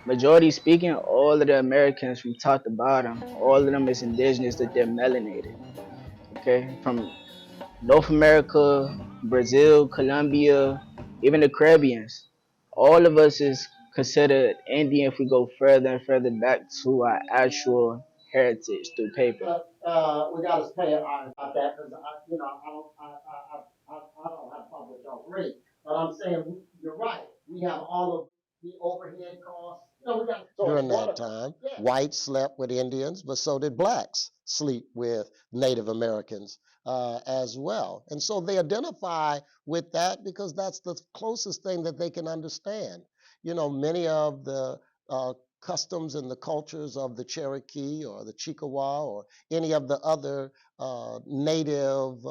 majority speaking, all of the Americans we talked about them, all of them is indigenous that they're melanated. Okay, from North America, Brazil, Colombia, even the Caribbeans. All of us is considered Indian if we go further and further back to our actual heritage through paper. We got to stay about that because I don't have public agree, but I'm saying you're right. We have all of the overhead costs. We got During that time, yeah. whites slept with Indians, but so did blacks sleep with Native Americans as well. And so they identify with that because that's the closest thing that they can understand. Many of the customs and the cultures of the Cherokee or the Chickasaw or any of the other native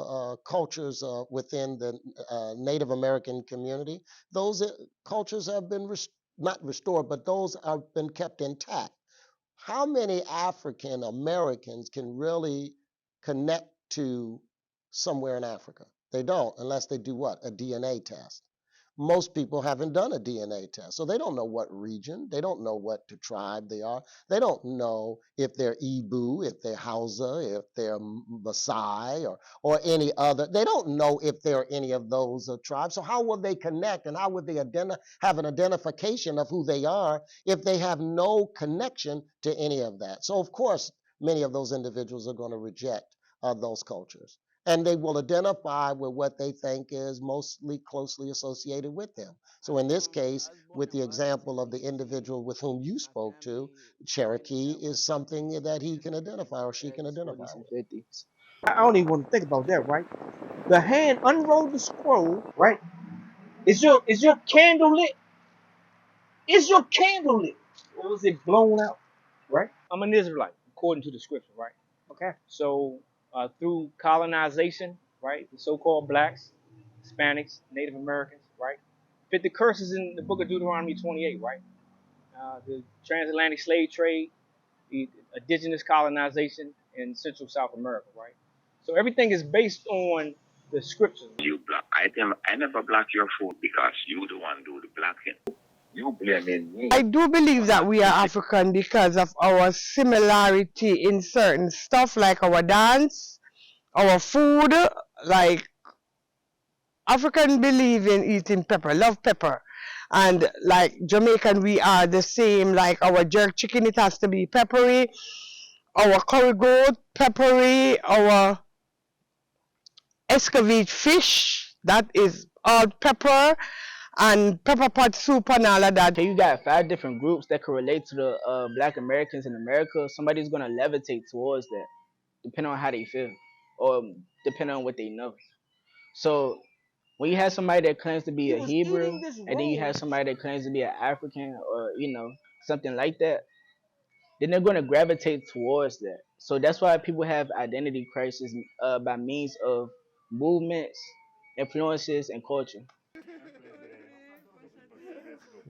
cultures within the Native American community, those cultures have been not restored, but those have been kept intact. How many African Americans can really connect to somewhere in Africa? They don't, unless they do what? A DNA test. Most people haven't done a DNA test, so they don't know what region, they don't know what tribe they are, they don't know if they're Ibu, if they're Hausa, if they're Maasai, or any other. They don't know if they're any of those tribes. So how will they connect, and how would they have an identification of who they are if they have no connection to any of that? So of course, many of those individuals are going to reject those cultures, and they will identify with what they think is mostly closely associated with them. So in this case, with the example of the individual with whom you spoke to, Cherokee is something that he can identify or she can identify 40s and with. 50s. I don't even want to think about that, right? The hand unrolled the scroll, right? Is your candle lit? Is your candle lit? Or was it blown out? Right? I'm an Israelite according to the scripture, right? Okay. So through colonization, right, the so-called blacks, Hispanics, Native Americans, right, fit the curses in the book of Deuteronomy 28, right? The transatlantic slave trade, the indigenous colonization in Central South America, right? So everything is based on the scriptures. You black. I never block your phone because you the one do the blacking. You blaming I me do believe for that not we are listening. African because of our similarity in certain stuff like our dance, our food. Like African believe in eating pepper, love pepper. And like Jamaican, we are the same. Like our jerk chicken, it has to be peppery. Our curry goat, peppery. Our escovitch fish, that is all pepper. And pepper pot soup and all of that. Okay, you got 5 different groups that can relate to the Black Americans in America. Somebody's gonna levitate towards that, depending on how they feel, or depending on what they know. So when you have somebody that claims to be He a was Hebrew, eating this and then you have roll. somebody that claims to be an African, or something like that, then they're gonna gravitate towards that. So that's why people have identity crisis by means of movements, influences, and culture.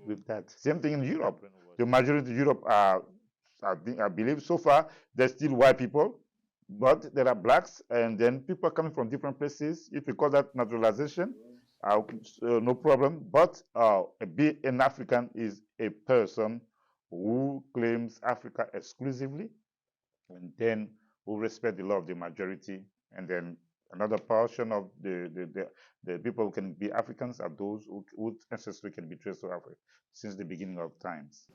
With that. Same thing in Europe. The majority of Europe are, I believe so far, they're still white people, but there are blacks, and then people coming from different places. If you call that naturalization, okay, so no problem. But be an African is a person who claims Africa exclusively, and then who respect the law of the majority, and then another portion of the people who can be Africans are those whose ancestry can be traced to Africa since the beginning of times.